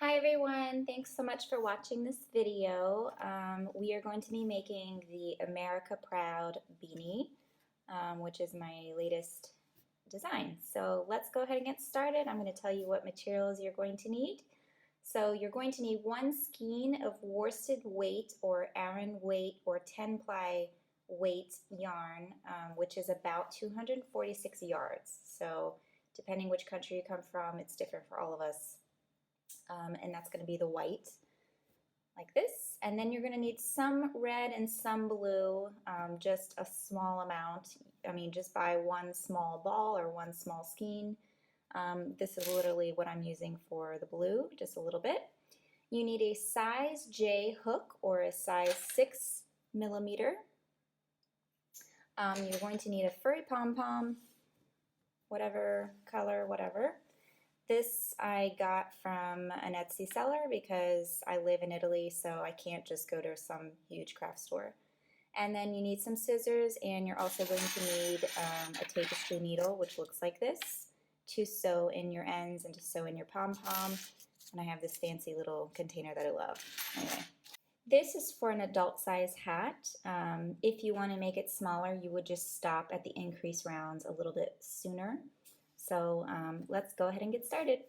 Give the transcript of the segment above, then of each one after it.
Hi everyone, thanks so much for watching this video. We are going to be making the America Proud beanie, which is my latest design. So let's go ahead and get started. I'm going to tell you what materials you're going to need. So you're going to need one skein of worsted weight or Aran weight or 10 ply weight yarn, which is about 246 yards. So depending which country you come from, it's different for all of us. And that's going to be the white, like this. And then you're going to need some red and some blue, just a small amount. I mean, just buy one small ball or one small skein. This is literally what I'm using for the blue, just a little bit. You need a size J hook or a size 6mm. You're going to need a furry pom-pom, whatever color, whatever. This I got from an Etsy seller because I live in Italy, so I can't just go to some huge craft store. And then you need some scissors, and you're also going to need a tapestry needle, which looks like this, to sew in your ends and to sew in your pom-pom. And I have this fancy little container that I love. Anyway, this is for an adult size hat. If you want to make it smaller, you would just stop at the increase rounds a little bit sooner. So let's go ahead and get started.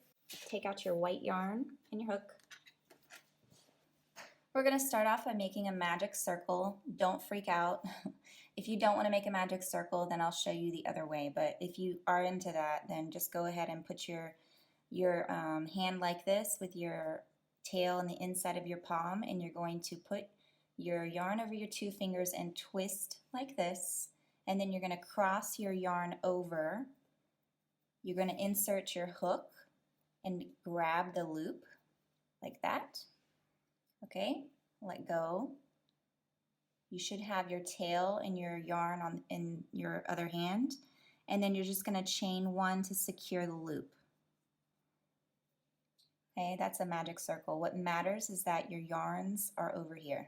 Take out your white yarn and your hook. We're going to start off by making a magic circle. Don't freak out. If you don't want to make a magic circle, then I'll show you the other way. But if you are into that, then just go ahead and put your hand like this with your tail on the inside of your palm, and you're going to put your yarn over your two fingers and twist like this. And then you're going to cross your yarn over. You're going to insert your hook and grab the loop like that. Okay, let go. You should have your tail and your yarn in your other hand, and then you're just going to chain one to secure the loop. Okay, that's a magic circle. What matters is that your yarns are over here.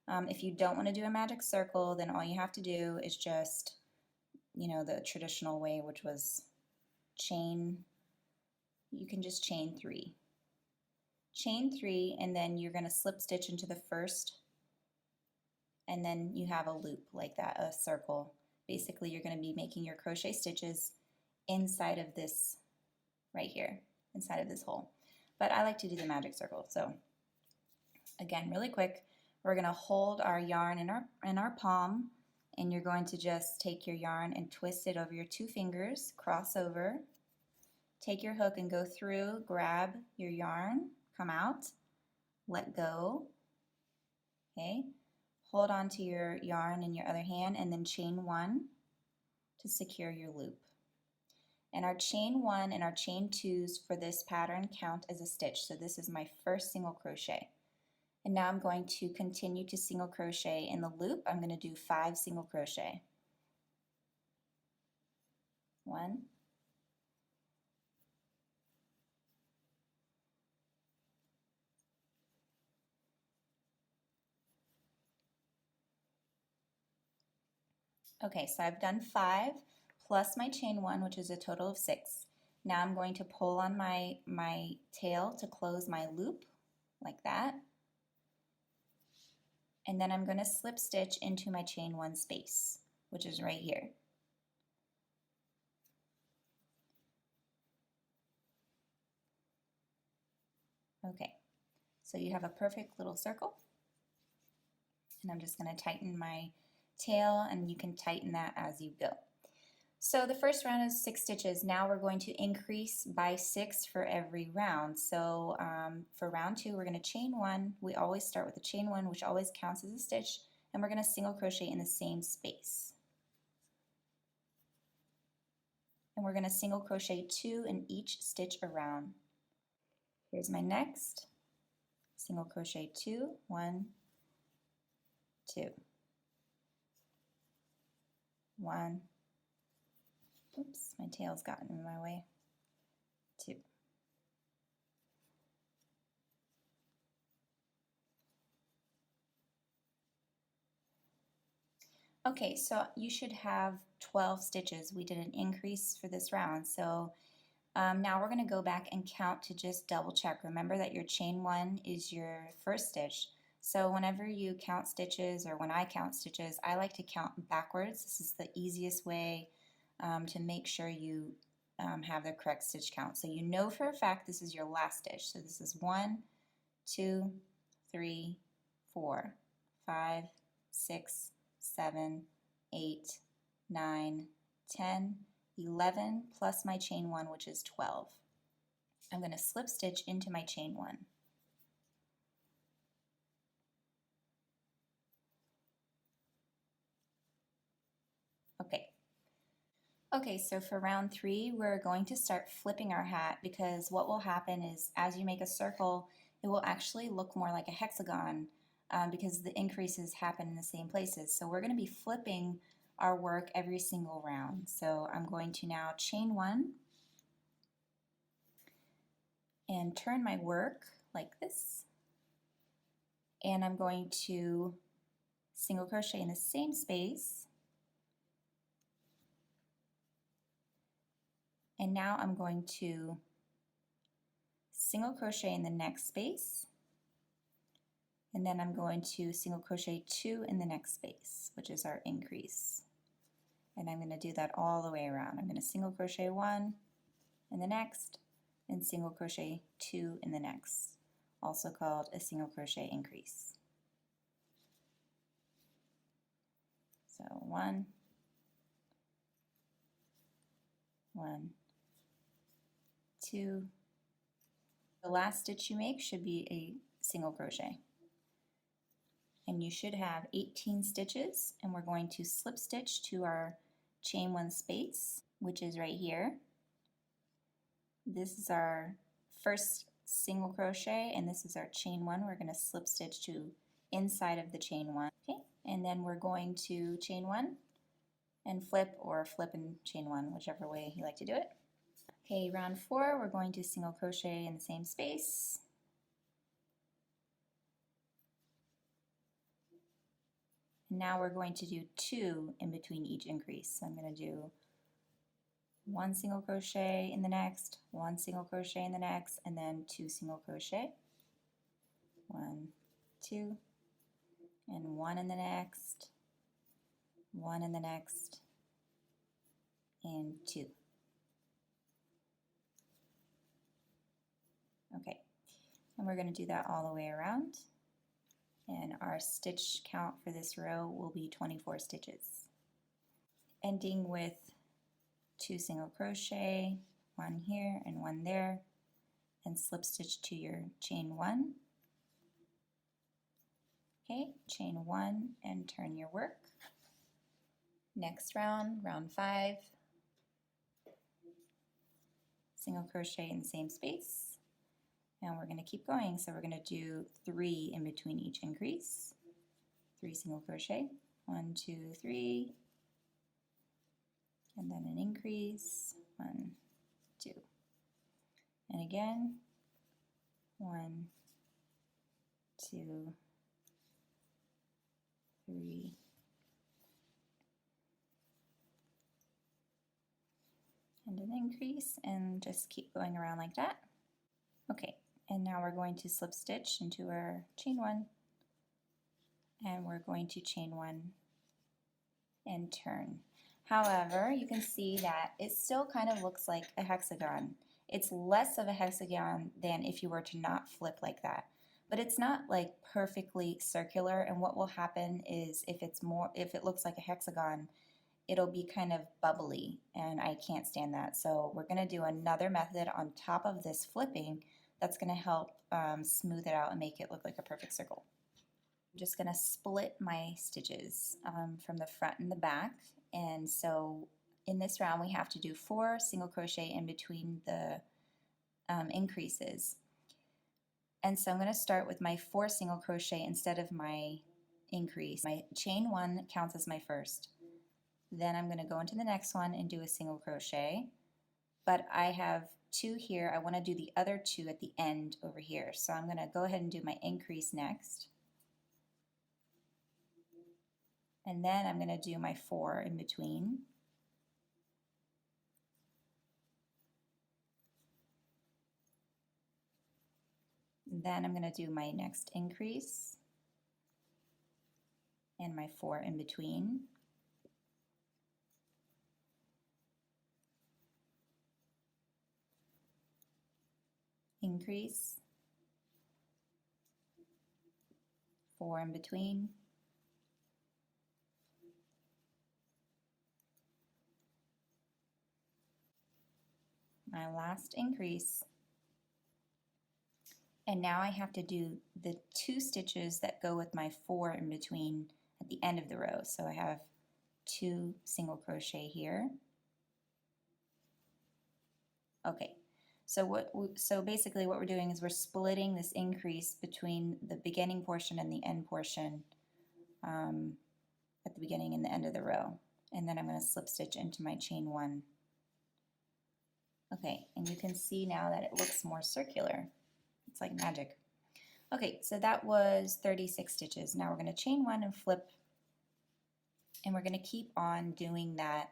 If you don't want to do a magic circle, then all you have to do is just, the traditional way, which was chain. You can just chain 3. Chain 3, and then you're going to slip stitch into the first, and then you have a loop like that, a circle. Basically, you're going to be making your crochet stitches inside of this right here, inside of this hole. But I like to do the magic circle. So again, really quick, we're going to hold our yarn in our palm, and you're going to just take your yarn and twist it over your two fingers, cross over, take your hook and go through, grab your yarn, come out, let go, okay? Hold on to your yarn in your other hand and then chain 1 to secure your loop. And our chain 1 and our chain 2s for this pattern count as a stitch. So this is my first single crochet. And now I'm going to continue to single crochet in the loop. I'm going to do 5 single crochet. 1, 2. Okay, so I've done 5 plus my chain 1, which is a total of 6. Now I'm going to pull on my tail to close my loop like that. And then I'm going to slip stitch into my chain 1 space, which is right here. Okay, so you have a perfect little circle. And I'm just going to tighten my tail, and you can tighten that as you go. So the first round is 6 stitches. Now we're going to increase by 6 for every round. So for round 2, we're going to chain 1. We always start with the chain 1, which always counts as a stitch, and we're going to single crochet in the same space. And we're going to single crochet 2 in each stitch around. Here's my next. Single crochet 2, 1, 2. 1. Oops, my tail's gotten in my way. 2. Okay, so you should have 12 stitches. We did an increase for this round, so Now we're going to go back and count to just double check. Remember that your chain 1 is your first stitch. So whenever you count stitches, or when I count stitches, I like to count backwards. This is the easiest way to make sure you have the correct stitch count. So you know for a fact this is your last stitch. So this is 1, 2, 3, 4, 5, 6, 7, 8, 9, 10, 11 plus my chain 1, which is 12. I'm going to slip stitch into my chain 1. Okay, so for round 3, we're going to start flipping our hat, because what will happen is as you make a circle, it will actually look more like a hexagon because the increases happen in the same places. So we're going to be flipping our work every single round. So I'm going to now chain 1 and turn my work like this. And I'm going to single crochet in the same space. And now I'm going to single crochet in the next space, and then I'm going to single crochet 2 in the next space, which is our increase. And I'm going to do that all the way around. I'm going to single crochet 1 in the next, and single crochet 2 in the next, also called a single crochet increase. So 1, 1, 2. The last stitch you make should be a single crochet. And you should have 18 stitches, and we're going to slip stitch to our chain 1 space, which is right here. This is our first single crochet, and this is our chain 1. We're going to slip stitch to inside of the chain 1. Okay, and then we're going to chain 1 and flip, or flip and chain 1, whichever way you like to do it. Okay, round 4, we're going to single crochet in the same space. Now we're going to do 2 in between each increase. So I'm going to do 1 single crochet in the next, 1 single crochet in the next, and then 2 single crochet. 1, 2, and 1 in the next, 1 in the next, and 2. Okay, and we're going to do that all the way around. And our stitch count for this row will be 24 stitches. Ending with 2 single crochet, 1 here and 1 there, and slip stitch to your chain 1. Okay, chain 1 and turn your work. Next round, round 5, single crochet in the same space. And we're going to keep going, so we're going to do 3 in between each increase. 3 single crochet, 1, 2, 3, and then an increase, 1, 2, and again, 1, 2, 3, and an increase, and just keep going around like that. Okay, and now we're going to slip stitch into our chain 1, and we're going to chain 1 and turn. However, you can see that it still kind of looks like a hexagon. It's less of a hexagon than if you were to not flip like that. But it's not like perfectly circular, and what will happen is if it looks like a hexagon, it'll be kind of bubbly, and I can't stand that. So we're going to do another method on top of this flipping that's going to help smooth it out and make it look like a perfect circle. I'm just going to split my stitches from the front and the back, and so in this round we have to do 4 single crochet in between the increases. And so I'm going to start with my 4 single crochet instead of my increase. My chain 1 counts as my first. Then I'm going to go into the next one and do a single crochet, but I have 2 here. I want to do the other 2 at the end over here. So I'm going to go ahead and do my increase next. And then I'm going to do my 4 in between. Then I'm going to do my next increase and my 4 in between. Increase, 4 in between, my last increase, and now I have to do the 2 stitches that go with my 4 in between at the end of the row. So I have 2 single crochet here. Okay, so basically what we're doing is we're splitting this increase between the beginning portion and the end portion at the beginning and the end of the row. And then I'm going to slip stitch into my chain 1. Okay, and you can see now that it looks more circular. It's like magic. Okay, so that was 36 stitches. Now we're going to chain 1 and flip, and we're going to keep on doing that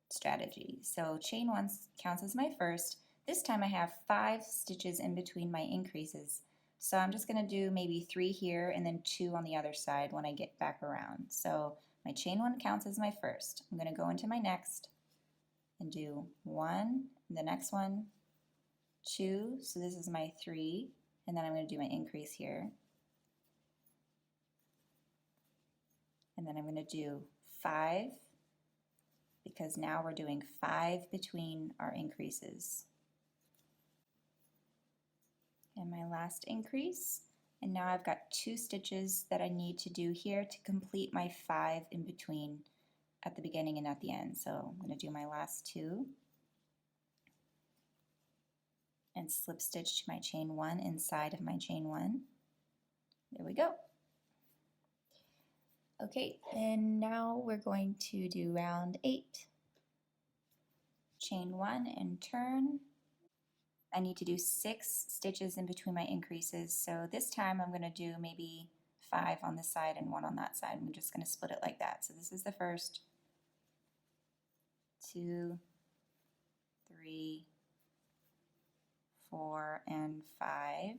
strategy. So chain 1 counts as my first. This time I have 5 stitches in between my increases. So I'm just going to do maybe 3 here and then 2 on the other side when I get back around. So my chain 1 counts as my first. I'm going to go into my next and do 1, the next one, 2, so this is my 3, and then I'm going to do my increase here. And then I'm going to do 5, because now we're doing 5 between our increases. And my last increase, and now I've got 2 stitches that I need to do here to complete my 5 in between at the beginning and at the end. So I'm going to do my last 2 and slip stitch to my chain 1 inside of my chain 1. There we go. Okay, and now we're going to do round 8. Chain 1 and turn. I need to do 6 stitches in between my increases, so this time I'm going to do maybe 5 on this side and 1 on that side. I'm just going to split it like that. So this is the first, 2, 3, 4, and 5,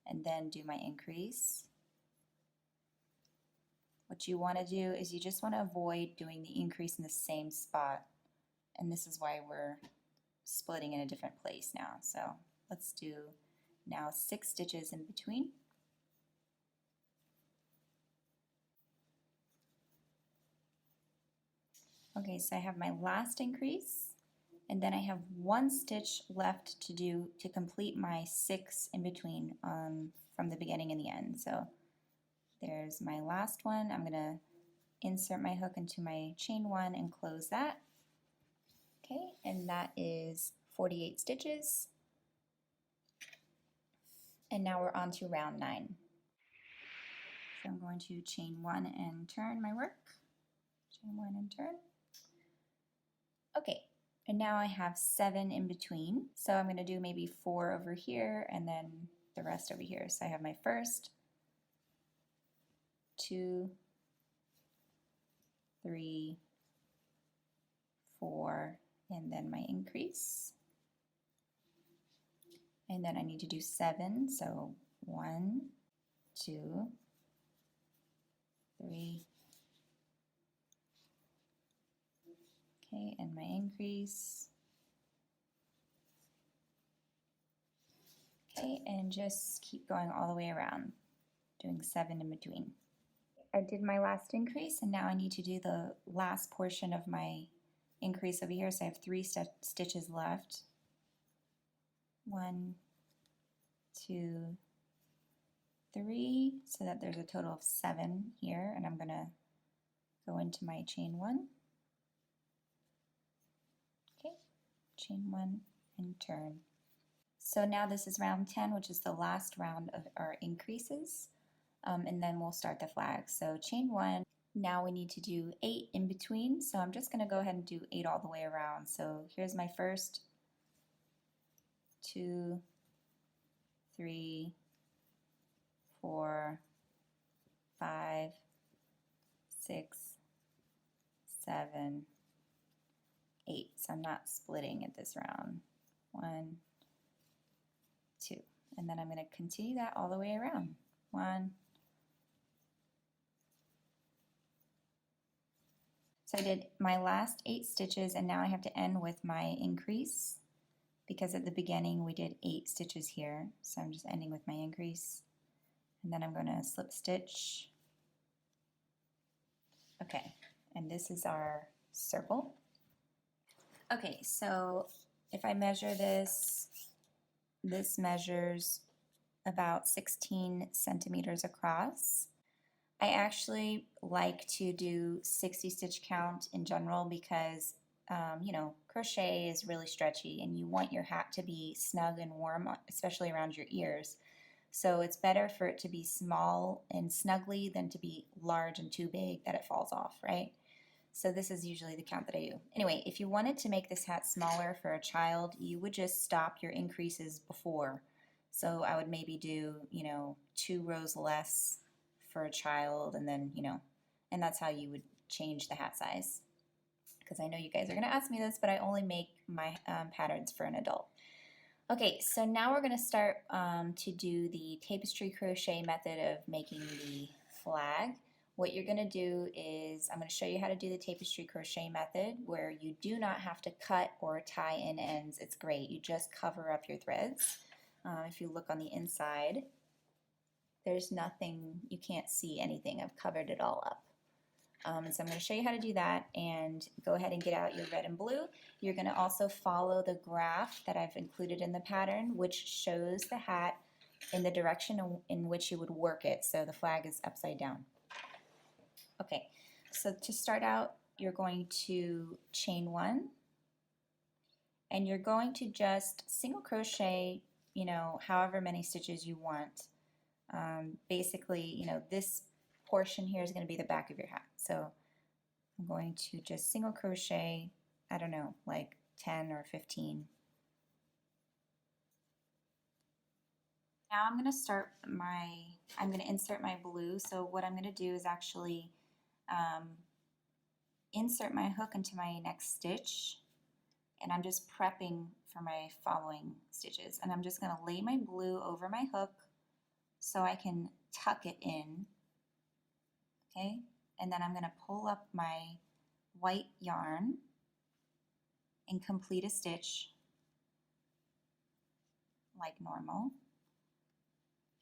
and then do my increase. What you want to do is you just want to avoid doing the increase in the same spot, and this is why we're splitting in a different place now. So let's do now 6 stitches in between. Okay, so I have my last increase, and then I have 1 stitch left to do to complete my 6 in between from the beginning and the end. So there's my last one. I'm going to insert my hook into my chain 1 and close that. Okay, and that is 48 stitches. And now we're on to round 9. So I'm going to chain 1 and turn my work. Chain 1 and turn. Okay, and now I have 7 in between. So I'm going to do maybe 4 over here and then the rest over here. So I have my first, 2, 3, 4, and then my increase. And then I need to do 7, so 1, 2, 3, okay, and my increase. Okay, and just keep going all the way around, doing 7 in between. I did my last increase, and now I need to do the last portion of my increase over here, so I have 3 stitches left. 1, 2, 3, so that there's a total of 7 here, and I'm going to go into my chain 1. Okay, chain 1 and turn. So now this is round 10, which is the last round of our increases, and then we'll start the flag. So chain 1, now we need to do 8 in between, so I'm just going to go ahead and do 8 all the way around. So here's my first, 2, 3, 4, 5, 6, 7, 8. So I'm not splitting at this round. 1, And then I'm going to continue that all the way around. 1. So I did my last 8 stitches, and now I have to end with my increase, because at the beginning we did 8 stitches here. So I'm just ending with my increase. And then I'm going to slip stitch. Okay, and this is our circle. Okay, so if I measure this, this measures about 16 centimeters across. I actually like to do 60 stitch count in general because, you know, crochet is really stretchy and you want your hat to be snug and warm, especially around your ears. So it's better for it to be small and snuggly than to be large and too big that it falls off, right? So this is usually the count that I do. Anyway, if you wanted to make this hat smaller for a child, you would just stop your increases before. So I would maybe do, you know, 2 rows less for a child, and then, you know, and that's how you would change the hat size. Because I know you guys are going to ask me this, but I only make my patterns for an adult. Okay, so now we're going to start to do the tapestry crochet method of making the flag. What you're going to do is I'm going to show you how to do the tapestry crochet method where you do not have to cut or tie in ends. It's great. You just cover up your threads. If you look on the inside, there's nothing, you can't see anything. I've covered it all up. So I'm going to show you how to do that, and go ahead and get out your red and blue. You're going to also follow the graph that I've included in the pattern, which shows the hat in the direction in which you would work it. So the flag is upside down. Okay, so to start out, you're going to chain 1, and you're going to just single crochet, you know, however many stitches you want. Basically, you know, this portion here is going to be the back of your hat. So I'm going to just single crochet, I don't know, like 10 or 15. Now I'm going to start I'm going to insert my blue. So what I'm going to do is actually insert my hook into my next stitch, and I'm just prepping for my following stitches. And I'm just going to lay my blue over my hook so I can tuck it in. Okay, and then I'm going to pull up my white yarn and complete a stitch like normal.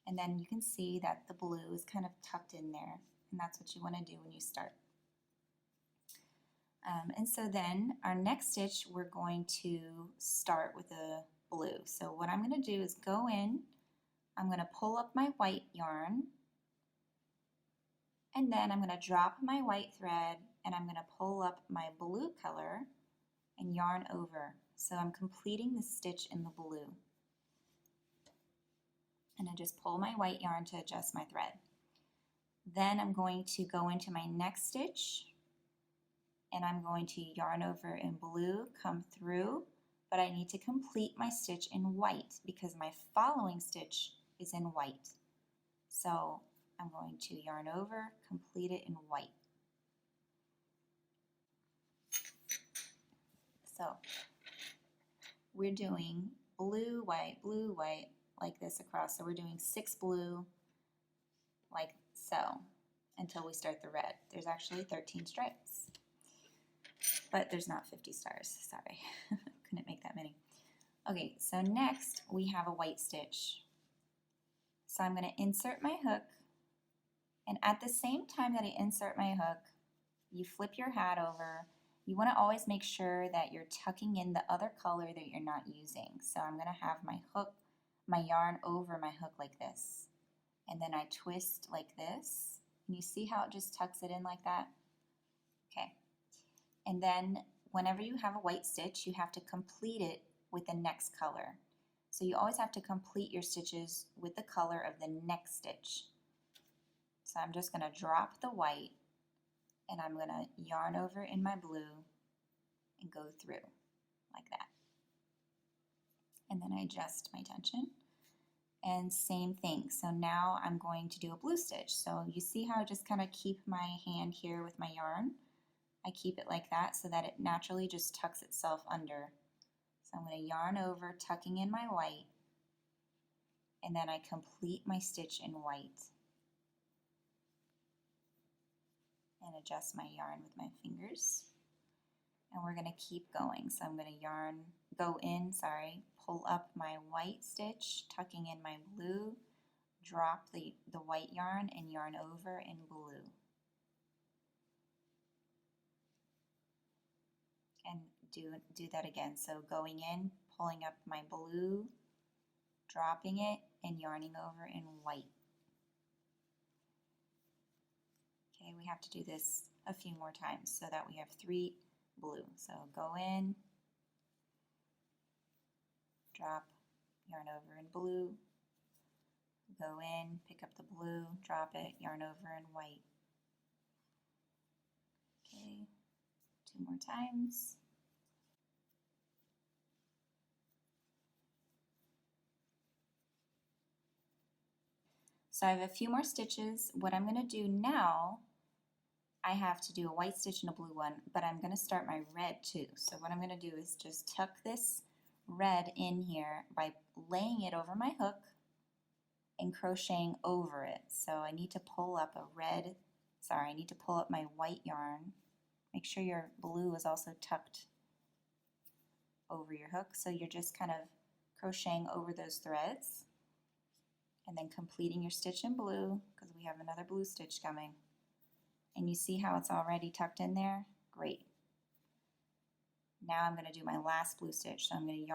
And then you can see that the blue is kind of tucked in there, and that's what you want to do when you start. And so then our next stitch, we're going to start with a blue. So what I'm going to do is go in, I'm going to pull up my white yarn, and then I'm going to drop my white thread, and I'm going to pull up my blue color and yarn over. So I'm completing the stitch in the blue. And I just pull my white yarn to adjust my thread. Then I'm going to go into my next stitch, and I'm going to yarn over in blue, come through, but I need to complete my stitch in white because my following stitch is in white. So I'm going to yarn over, complete it in white. So we're doing blue, white, like this across. So we're doing 6 blue, like so, until we start the red. There's actually 13 stripes, but there's not 50 stars, sorry. Couldn't make that many. Okay, so next we have a white stitch. So I'm going to insert my hook, and at the same time that I insert my hook, you flip your hat over. You want to always make sure that you're tucking in the other color that you're not using. So I'm going to have my hook, my yarn over my hook like this. And then I twist like this. And you see how it just tucks it in like that? Okay. And then whenever you have a white stitch, you have to complete it with the next color. So you always have to complete your stitches with the color of the next stitch. So I'm just going to drop the white, and I'm going to yarn over in my blue and go through like that. And then I adjust my tension. And same thing. So now I'm going to do a blue stitch. So you see how I just kind of keep my hand here with my yarn? I keep it like that so that it naturally just tucks itself under. So I'm going to yarn over, tucking in my white, and then I complete my stitch in white and adjust my yarn with my fingers. And we're going to keep going. So I'm going to pull up my white stitch, tucking in my blue, drop the white yarn and yarn over in blue. And do that again. So going in, pulling up my blue, dropping it, and yarning over in white. Okay, we have to do this a few more times so that we have 3 blue. So go in, drop, yarn over in blue, go in, pick up the blue, drop it, yarn over in white. Okay, 2 more times. So I have a few more stitches. What I'm going to do now, I have to do a white stitch and a blue one, but I'm going to start my red too. So what I'm going to do is just tuck this red in here by laying it over my hook and crocheting over it. So I need to pull up my white yarn. Make sure your blue is also tucked over your hook. So you're just kind of crocheting over those threads and then completing your stitch in blue because we have another blue stitch coming. And you see how it's already tucked in there? Great. Now I'm going to do my last blue stitch. So I'm going to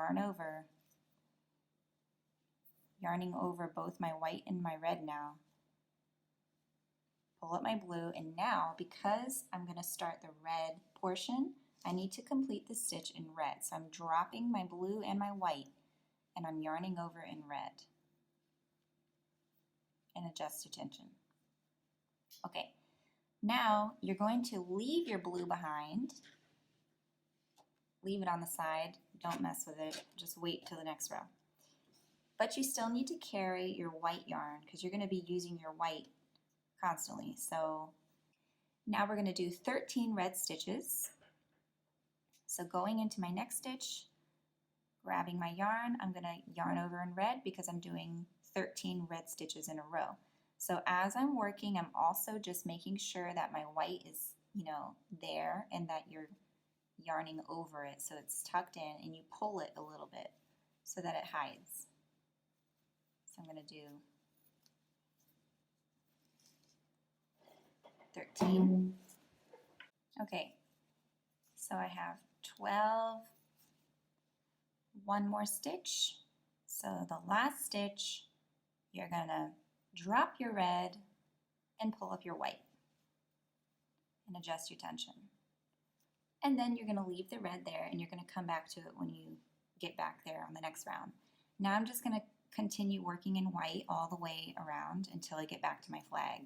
yarning over both my white and my red now. Pull up my blue, and now because I'm going to start the red portion, I need to complete the stitch in red. So I'm dropping my blue and my white, and I'm yarning over in red. And adjust your tension. Okay, now you're going to leave your blue behind. Leave it on the side. Don't mess with it. Just wait till the next row. But you still need to carry your white yarn because you're going to be using your white constantly. So now we're going to do 13 red stitches. So going into my next stitch, grabbing my yarn, I'm going to yarn over in red because I'm doing 13 red stitches in a row. So as I'm working, I'm also just making sure that my white is, there and that you're yarning over it so it's tucked in and you pull it a little bit so that it hides. So I'm going to do 13. Okay, so I have 12, one more stitch. So the last stitch, you're going to drop your red and pull up your white and adjust your tension. And then you're going to leave the red there and you're going to come back to it when you get back there on the next round. Now I'm just going to continue working in white all the way around until I get back to my flag.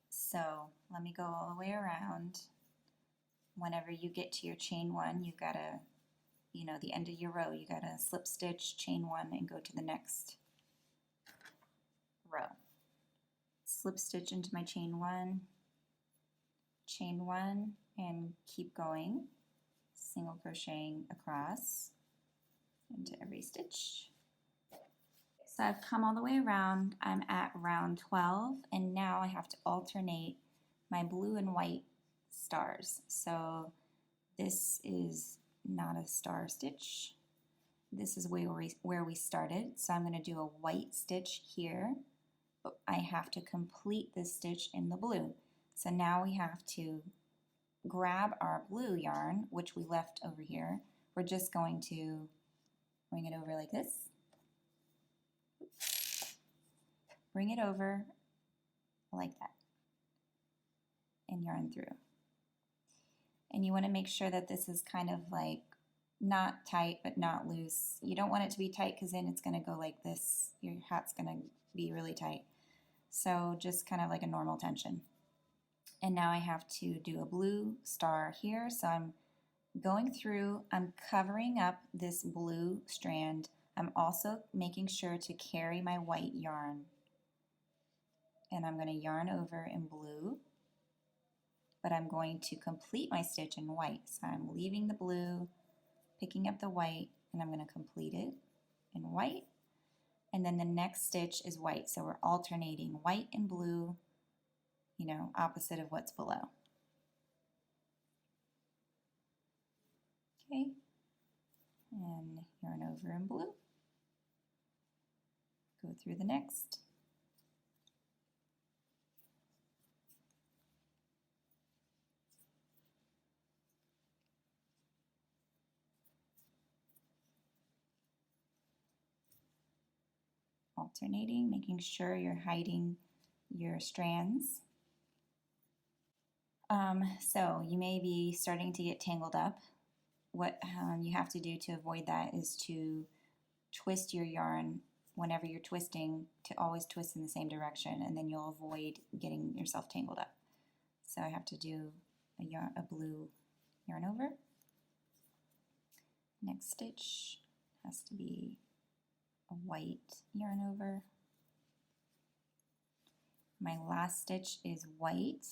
So let me go all the way around. Whenever you get to your chain 1, you've got to, the end of your row, you got to slip stitch, chain 1, and go to the next row. Slip stitch into my chain 1, and keep going, single crocheting across into every stitch. So I've come all the way around. I'm at round 12, and now I have to alternate my blue and white stars. So this is not a star stitch. This is where we started. So I'm going to do a white stitch here, but I have to complete this stitch in the blue. So now we have to grab our blue yarn, which we left over here. We're just going to bring it over like this. Bring it over like that and yarn through. And you want to make sure that this is kind of like not tight but not loose. You don't want it to be tight because then it's going to go like this. Your hat's going to be really tight. So just kind of like a normal tension. And now I have to do a blue star here. So I'm going through, I'm covering up this blue strand. I'm also making sure to carry my white yarn. And I'm going to yarn over in blue, but I'm going to complete my stitch in white. So I'm leaving the blue, picking up the white and I'm going to complete it in white, and then the next stitch is white, so we're alternating white and blue, you know, opposite of what's below. Okay, and yarn over in blue, go through the next, alternating, making sure you're hiding your strands. So you may be starting to get tangled up. What you have to do to avoid that is to twist your yarn whenever you're twisting, to always twist in the same direction, and then you'll avoid getting yourself tangled up. So I have to do a blue yarn over. Next stitch has to be a white yarn over. My last stitch is white.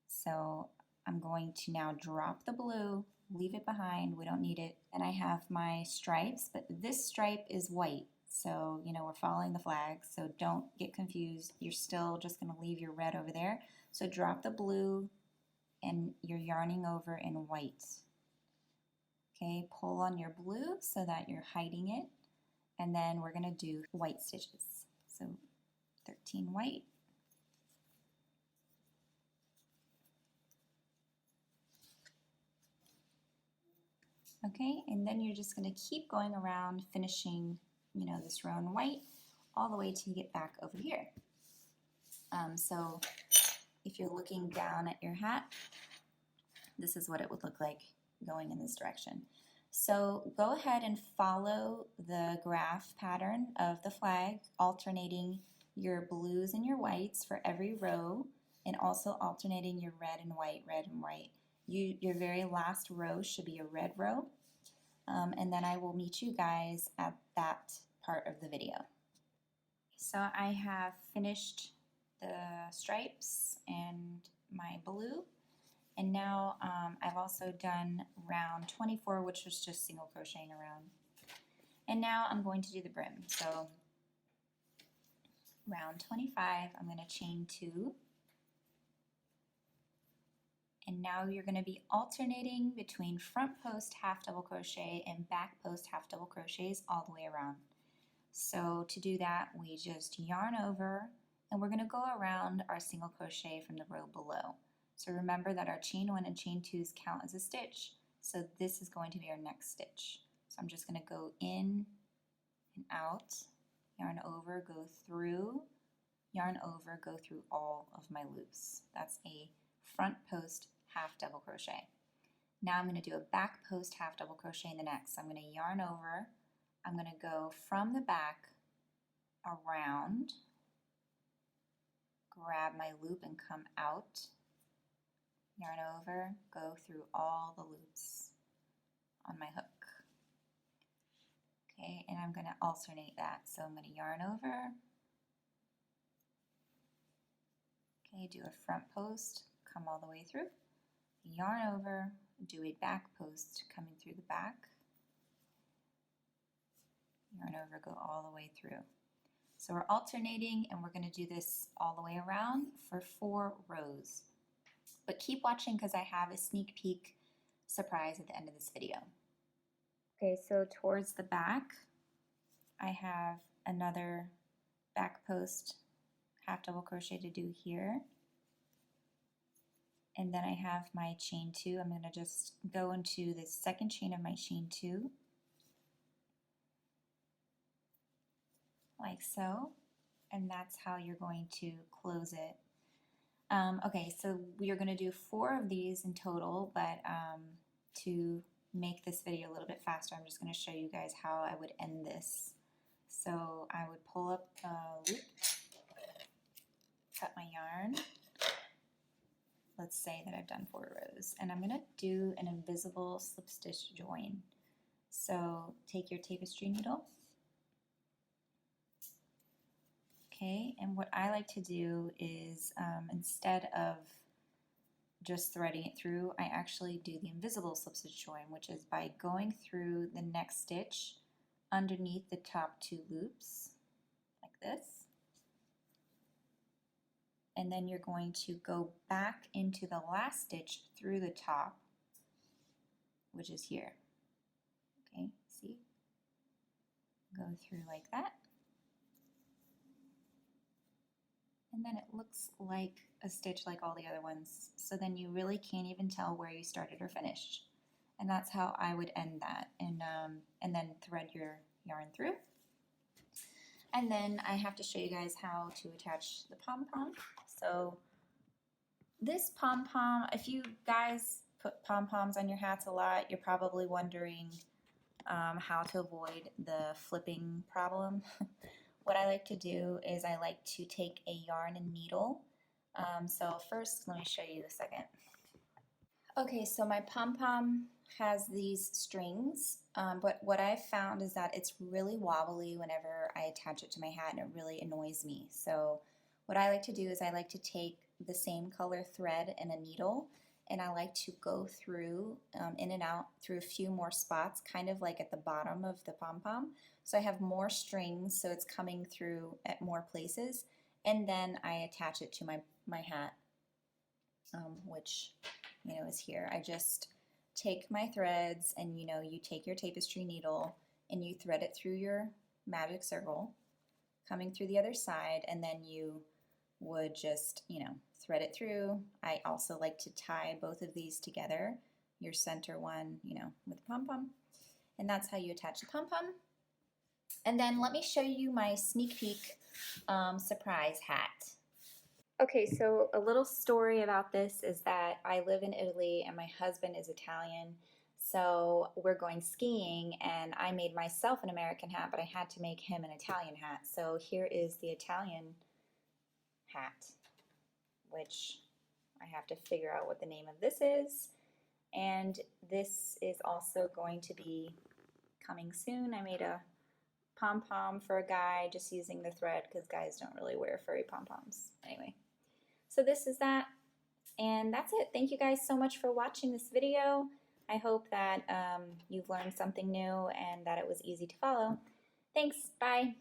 So I'm going to now drop the blue, leave it behind, we don't need it. And I have my stripes, but this stripe is white. So, you know, we're following the flag, so don't get confused. You're still just gonna leave your red over there. So drop the blue and you're yarning over in white. Okay, pull on your blue so that you're hiding it. And then we're gonna do white stitches. So 13 white. Okay, and then you're just going to keep going around finishing, you know, this row in white all the way till you get back over here. So if you're looking down at your hat, this is what it would look like going in this direction. So go ahead and follow the graph pattern of the flag, alternating your blues and your whites for every row, and also alternating your red and white, red and white. Your very last row should be a red row, and then I will meet you guys at that part of the video. So I have finished the stripes and my blue, and now I've also done round 24, which was just single crocheting around. And now I'm going to do the brim. So round 25, I'm going to chain 2. And now you're going to be alternating between front post half double crochet and back post half double crochets all the way around. So to do that, we just yarn over and we're going to go around our single crochet from the row below. So remember that our chain 1 and chain 2s count as a stitch. So this is going to be our next stitch. So I'm just going to go in and out, yarn over, go through, yarn over, go through all of my loops. That's a front post half double crochet. Now I'm going to do a back post half double crochet in the next. So I'm going to yarn over, I'm going to go from the back around, grab my loop and come out, yarn over, go through all the loops on my hook. Okay, and I'm going to alternate that. So I'm going to yarn over, okay, do a front post, come all the way through, yarn over, do a back post coming through the back, yarn over, go all the way through. So we're alternating and we're going to do this all the way around for 4 rows. But keep watching because I have a sneak peek surprise at the end of this video. Okay, so towards the back, I have another back post half double crochet to do here. And then I have my chain 2. I'm going to just go into the second chain of my chain 2, like so, and that's how you're going to close it. Okay, so we are going to do 4 of these in total, but to make this video a little bit faster, I'm just going to show you guys how I would end this. So I would pull up a loop, cut my yarn. Let's say that I've done 4 rows, and I'm going to do an invisible slip stitch join. So take your tapestry needle. Okay, and what I like to do is instead of just threading it through, I actually do the invisible slip stitch join, which is by going through the next stitch underneath the top 2 loops, like this. And then you're going to go back into the last stitch through the top, which is here. Okay, see? Go through like that. And then it looks like a stitch like all the other ones. So then you really can't even tell where you started or finished. And that's how I would end that. And then thread your yarn through. And then I have to show you guys how to attach the pom-pom. So this pom-pom, if you guys put pom-poms on your hats a lot, you're probably wondering how to avoid the flipping problem. What I like to do is I like to take a yarn and needle. So first, let me show you the second. Okay, so my pom-pom has these strings, but what I've found is that it's really wobbly whenever I attach it to my hat, and it really annoys me. So what I like to do is I like to take the same color thread and a needle, and I like to go through, in and out, through a few more spots, kind of like at the bottom of the pom-pom. So I have more strings, so it's coming through at more places, and then I attach it to my hat, which, you know, is here. I just take my threads, and you know, you take your tapestry needle and you thread it through your magic circle, coming through the other side, and then you would just, you know, thread it through. I also like to tie both of these together, your center one, you know, with the pom-pom, and that's how you attach the pom-pom. And then let me show you my sneak peek surprise hat. Okay, so a little story about this is that I live in Italy and my husband is Italian, so we're going skiing and I made myself an American hat, but I had to make him an Italian hat. So here is the Italian hat, which I have to figure out what the name of this is. And this is also going to be coming soon. I made a pom-pom for a guy just using the thread because guys don't really wear furry pom-poms. Anyway. So this is that, and that's it. Thank you guys so much for watching this video. I hope that you've learned something new and that it was easy to follow. Thanks, bye.